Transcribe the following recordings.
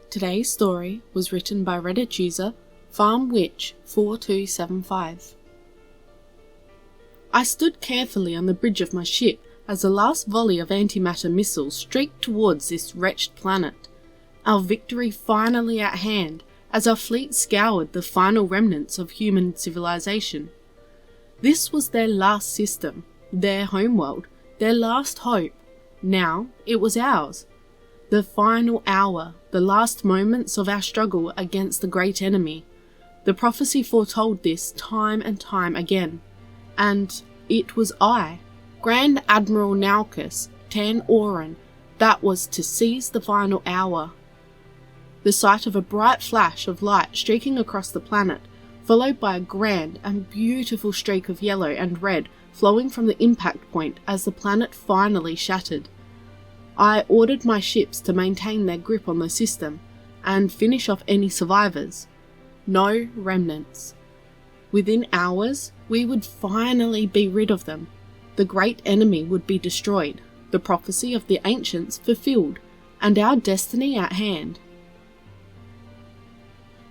Today's story was written by Reddit user FarmWitch4275. I stood carefully on the bridge of my ship as the last volley of antimatter missiles streaked towards this wretched planet. Our victory finally at hand, as our fleet scoured the final remnants of human civilization. This was their last system, their homeworld, their last hope. Now it was ours. The final hour, the last moments of our struggle against the great enemy. The prophecy foretold this time and time again. And it was I, Grand Admiral Naucus Tan Oren, that was to seize the final hour. The sight of a bright flash of light streaking across the planet, followed by a grand and beautiful streak of yellow and red flowing from the impact point as the planet finally shattered. I ordered my ships to maintain their grip on the system and finish off any survivors. No remnants. Within hours, we would finally be rid of them. The great enemy would be destroyed, the prophecy of the ancients fulfilled, and our destiny at hand.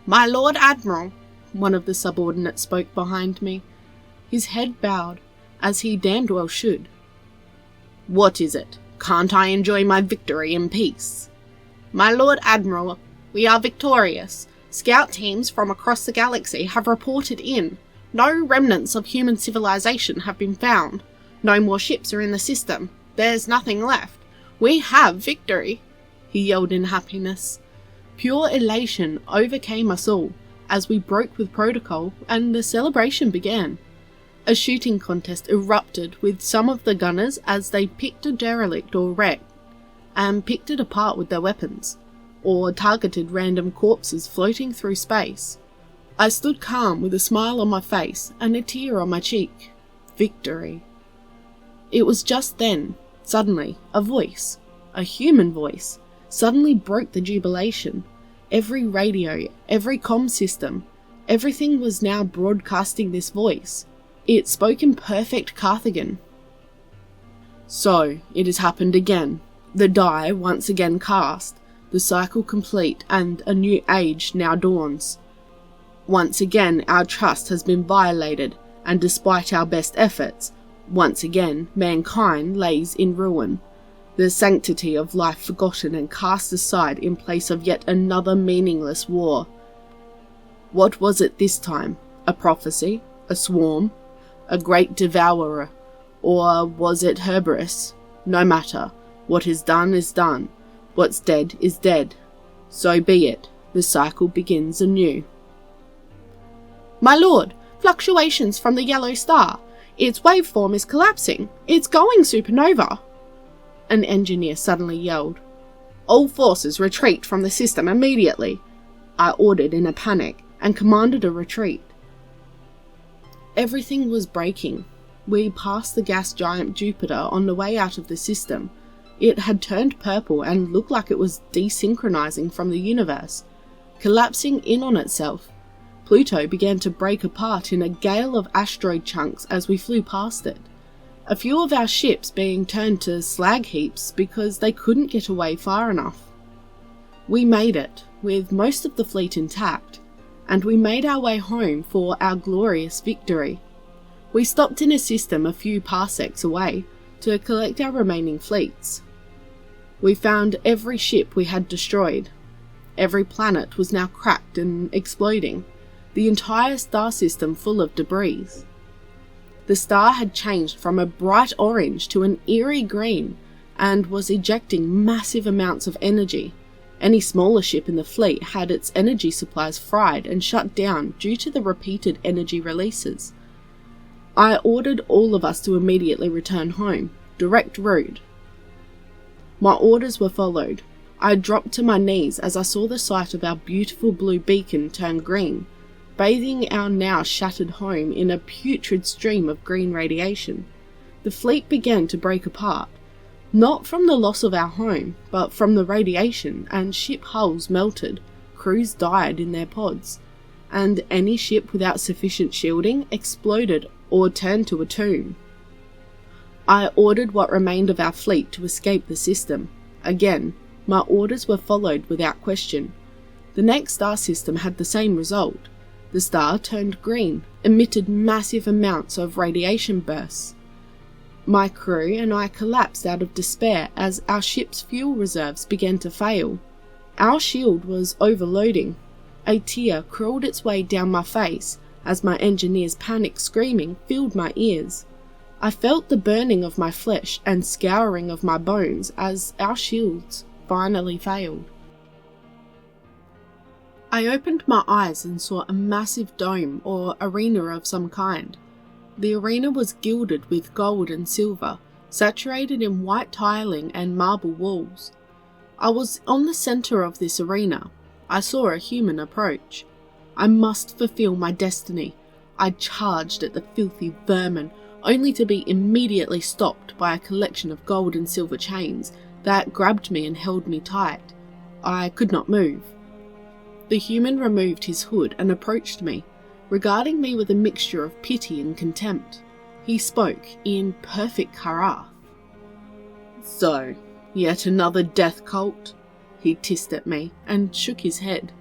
"My Lord Admiral," one of the subordinates spoke behind me. His head bowed, as he damned well should. "What is it? Can't I enjoy my victory in peace?" "My Lord Admiral, we are victorious. Scout teams from across the galaxy have reported in. No remnants of human civilization have been found. No more ships are in the system. There's nothing left. We have victory," he yelled in happiness. Pure elation overcame us all as we broke with protocol and the celebration began. A shooting contest erupted with some of the gunners as they picked a derelict or wreck and picked it apart with their weapons, or targeted random corpses floating through space. I stood calm with a smile on my face and a tear on my cheek. Victory. It was just then, suddenly, a voice, a human voice, suddenly broke the jubilation. Every radio, every comm system, everything was now broadcasting this voice. It spoke in perfect Carthagen. "So, it has happened again. The die once again cast, the cycle complete, and a new age now dawns. Once again our trust has been violated, and despite our best efforts, once again mankind lays in ruin. The sanctity of life forgotten and cast aside in place of yet another meaningless war. What was it this time? A prophecy? A swarm? A great devourer? Or was it Herberus? No matter. What is done is done. What's dead is dead. So be it. The cycle begins anew." "My lord, fluctuations from the yellow star. Its waveform is collapsing. It's going supernova," an engineer suddenly yelled. "All forces retreat from the system immediately," I ordered in a panic and commanded a retreat. Everything was breaking. We passed the gas giant Jupiter on the way out of the system. It had turned purple and looked like it was desynchronizing from the universe, collapsing in on itself. Pluto began to break apart in a gale of asteroid chunks as we flew past it. A few of our ships being turned to slag heaps because they couldn't get away far enough. We made it, with most of the fleet intact, and we made our way home for our glorious victory. We stopped in a system a few parsecs away to collect our remaining fleets. We found every ship we had destroyed. Every planet was now cracked and exploding, the entire star system full of debris. The star had changed from a bright orange to an eerie green and was ejecting massive amounts of energy. Any smaller ship in the fleet had its energy supplies fried and shut down due to the repeated energy releases. I ordered all of us to immediately return home, direct route. My orders were followed. I dropped to my knees as I saw the sight of our beautiful blue beacon turn green, bathing our now shattered home in a putrid stream of green radiation. The fleet began to break apart. Not from the loss of our home, but from the radiation, and ship hulls melted, crews died in their pods, and any ship without sufficient shielding exploded or turn to a tomb. I ordered what remained of our fleet to escape the system. Again, my orders were followed without question. The next star system had the same result. The star turned green, emitted massive amounts of radiation bursts. My crew and I collapsed out of despair as our ship's fuel reserves began to fail. Our shield was overloading. A tear crawled its way down my face as my engineer's panic screaming filled my ears. I felt the burning of my flesh and scouring of my bones as our shields finally failed. I opened my eyes and saw a massive dome or arena of some kind. The arena was gilded with gold and silver, saturated in white tiling and marble walls. I was on the centre of this arena. I saw a human approach. I must fulfill my destiny. I charged at the filthy vermin, only to be immediately stopped by a collection of gold and silver chains that grabbed me and held me tight. I could not move. The human removed his hood and approached me, regarding me with a mixture of pity and contempt. He spoke in perfect Karath. "So, yet another death cult?" He hissed at me and shook his head.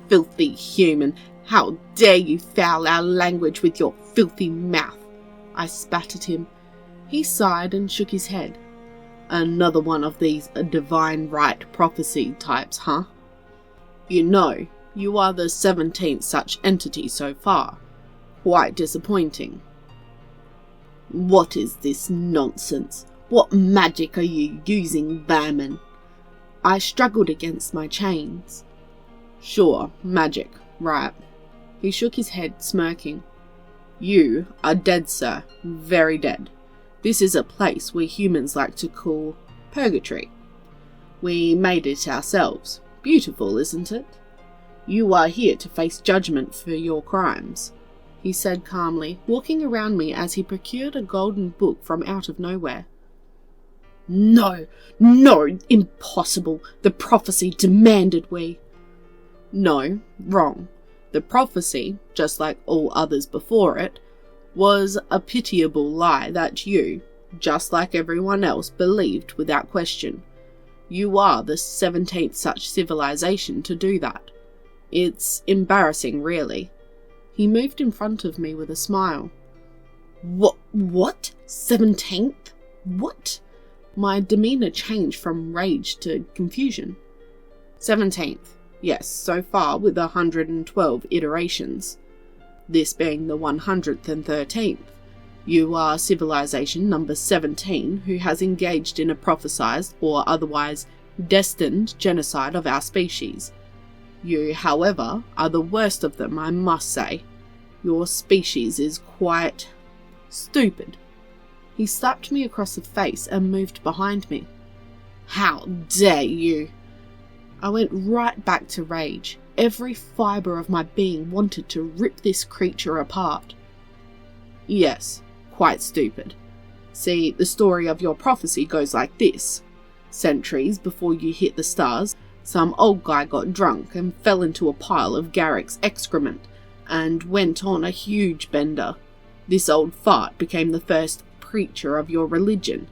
"Filthy human, how dare you foul our language with your filthy mouth?" I spat at him. He sighed and shook his head. "Another one of these divine right prophecy types, huh? You know, you are the 17th such entity so far. Quite disappointing." "What is this nonsense? What magic are you using, vermin?" I struggled against my chains. "Sure, magic, right." He shook his head, smirking. "You are dead, sir. Very dead. This is a place we humans like to call purgatory. We made it ourselves. Beautiful, isn't it? You are here to face judgment for your crimes," he said calmly, walking around me as he procured a golden book from out of nowhere. No, impossible. The prophecy demanded we." "No, wrong. The prophecy, just like all others before it, was a pitiable lie that you, just like everyone else, believed without question. You are the 17th such civilization to do that. It's embarrassing, really." He moved in front of me with a smile. What? 17th? What? My demeanour changed from rage to confusion. 17th, yes, so far with 112 iterations. This being the 113th. You are civilization number 17 who has engaged in a prophesized or otherwise destined genocide of our species. You, however, are the worst of them, I must say. Your species is quite stupid. He slapped me across the face and moved behind me. "How dare you!" I went right back to rage. Every fibre of my being wanted to rip this creature apart. "Yes, quite stupid. See, the story of your prophecy goes like this. Centuries before you hit the stars, some old guy got drunk and fell into a pile of Garrick's excrement and went on a huge bender. This old fart became the first preacher of your religion,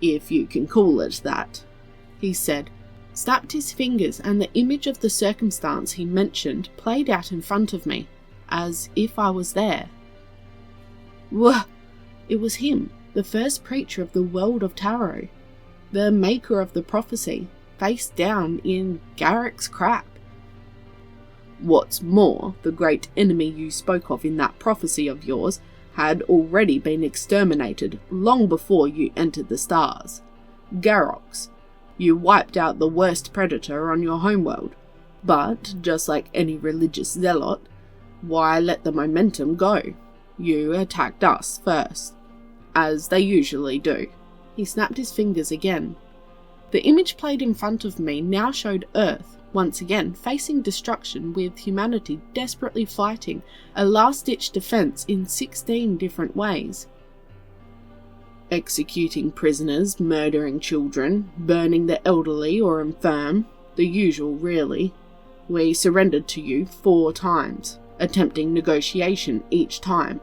if you can call it that," he said, snapped his fingers, and the image of the circumstance he mentioned played out in front of me, as if I was there. Wah! It was him, the first preacher of the world of tarot, the maker of the prophecy, face down in Garrick's crap. What's more, the great enemy you spoke of in that prophecy of yours had already been exterminated long before you entered the stars. Garrox. You wiped out the worst predator on your homeworld, but, just like any religious zealot, why let the momentum go? You attacked us first, as they usually do. He snapped his fingers again. The image played in front of me now showed Earth, once again facing destruction, with humanity desperately fighting a last-ditch defense in 16 different ways. Executing prisoners, murdering children, burning the elderly or infirm, the usual really. We surrendered to you 4 times, attempting negotiation each time.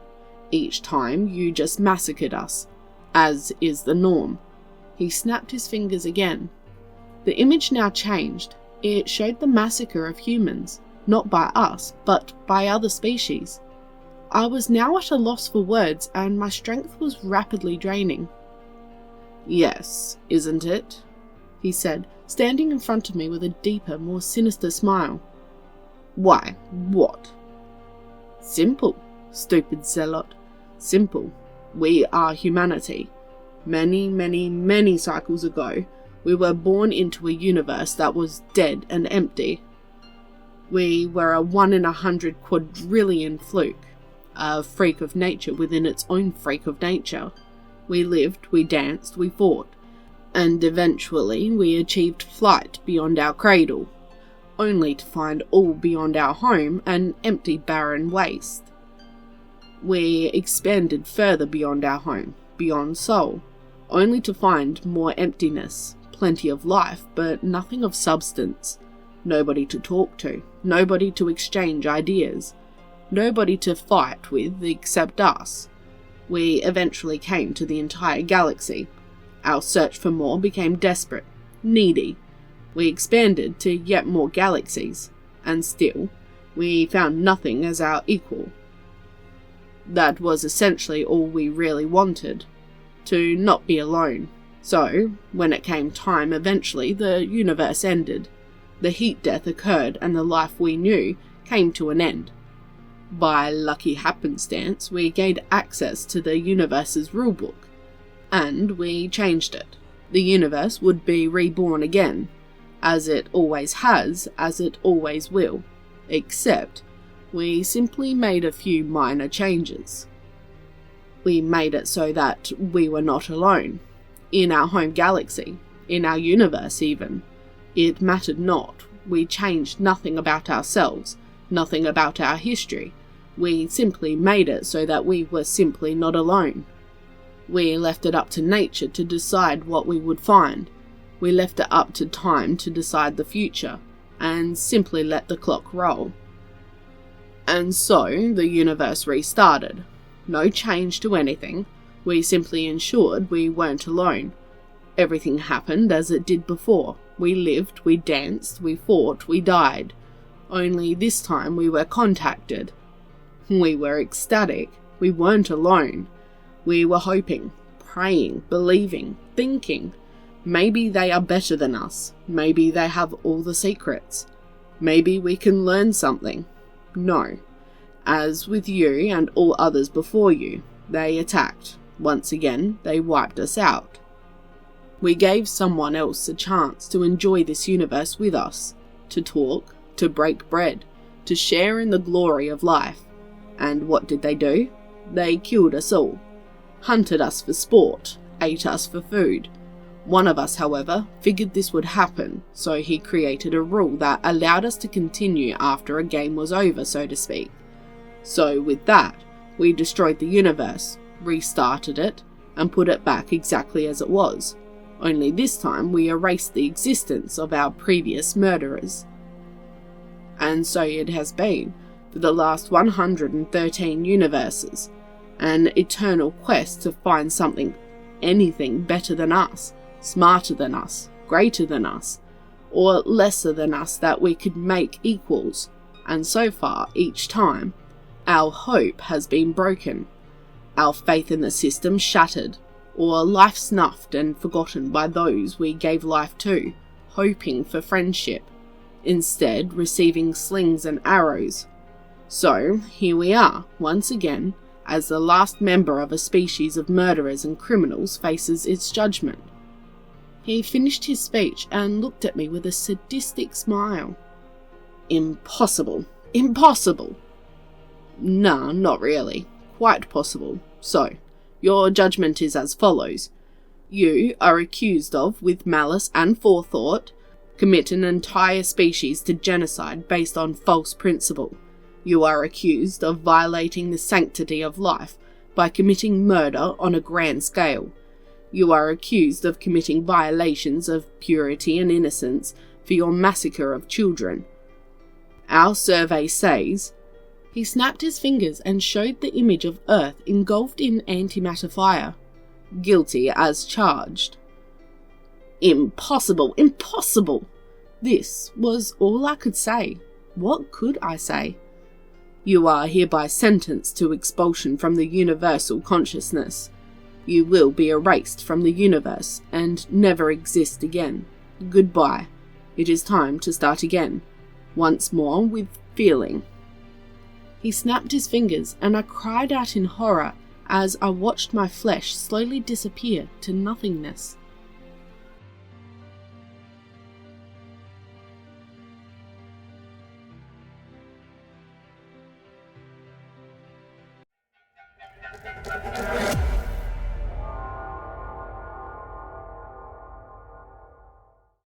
Each time you just massacred us, as is the norm." He snapped his fingers again. The image now changed. It showed the massacre of humans, not by us, but by other species. I was now at a loss for words, and my strength was rapidly draining. "Yes, isn't it?" he said, standing in front of me with a deeper, more sinister smile. "Why, what?" "Simple, stupid zealot. Simple. We are humanity. Many, many, many cycles ago, we were born into a universe that was dead and empty. We were a 1 in 100 quadrillion fluke, a freak of nature within its own freak of nature. We lived, we danced, we fought, and eventually we achieved flight beyond our cradle, only to find all beyond our home an empty, barren waste. We expanded further beyond our home, beyond soul, only to find more emptiness, plenty of life, but nothing of substance. Nobody to talk to, nobody to exchange ideas, nobody to fight with except us. We eventually came to the entire galaxy. Our search for more became desperate, needy. We expanded to yet more galaxies, and still, we found nothing as our equal. That was essentially all we really wanted, to not be alone. So, when it came time eventually, the universe ended. The heat death occurred and the life we knew came to an end. By lucky happenstance, we gained access to the universe's rulebook, and we changed it. The universe would be reborn again, as it always has, as it always will, except we simply made a few minor changes. We made it so that we were not alone. In our home galaxy, in our universe even. It mattered not. We changed nothing about ourselves, nothing about our history. We simply made it so that we were simply not alone. We left it up to nature to decide what we would find. We left it up to time to decide the future, and simply let the clock roll. And so, the universe restarted. No change to anything. We simply ensured we weren't alone. Everything happened as it did before. We lived, we danced, we fought, we died. Only this time we were contacted. We were ecstatic. We weren't alone. We were hoping, praying, believing, thinking. Maybe they are better than us. Maybe they have all the secrets. Maybe we can learn something. No. As with you and all others before you, they attacked. Once again, they wiped us out. We gave someone else a chance to enjoy this universe with us, to talk, to break bread, to share in the glory of life. And what did they do? They killed us all. Hunted us for sport, ate us for food. One of us, however, figured this would happen, so he created a rule that allowed us to continue after a game was over, so to speak. So with that, we destroyed the universe, restarted it, and put it back exactly as it was. Only this time we erased the existence of our previous murderers. And so it has been for the last 113 universes, an eternal quest to find something, anything better than us, smarter than us, greater than us, or lesser than us that we could make equals. And so far, each time, our hope has been broken, our faith in the system shattered, or life snuffed and forgotten by those we gave life to, hoping for friendship, instead receiving slings and arrows. So, here we are, once again, as the last member of a species of murderers and criminals faces its judgment. He finished his speech and looked at me with a sadistic smile. Impossible. Impossible! Nah, not really. Quite possible. So, your judgment is as follows. You are accused of, with malice and forethought, commit an entire species to genocide based on false principle. You are accused of violating the sanctity of life by committing murder on a grand scale. You are accused of committing violations of purity and innocence for your massacre of children. Our survey says He snapped his fingers and showed the image of Earth engulfed in antimatter fire. Guilty as charged. Impossible! Impossible! This was all I could say. What could I say? You are hereby sentenced to expulsion from the universal consciousness. You will be erased from the universe and never exist again. Goodbye. It is time to start again. Once more with feeling. He snapped his fingers, and I cried out in horror as I watched my flesh slowly disappear to nothingness.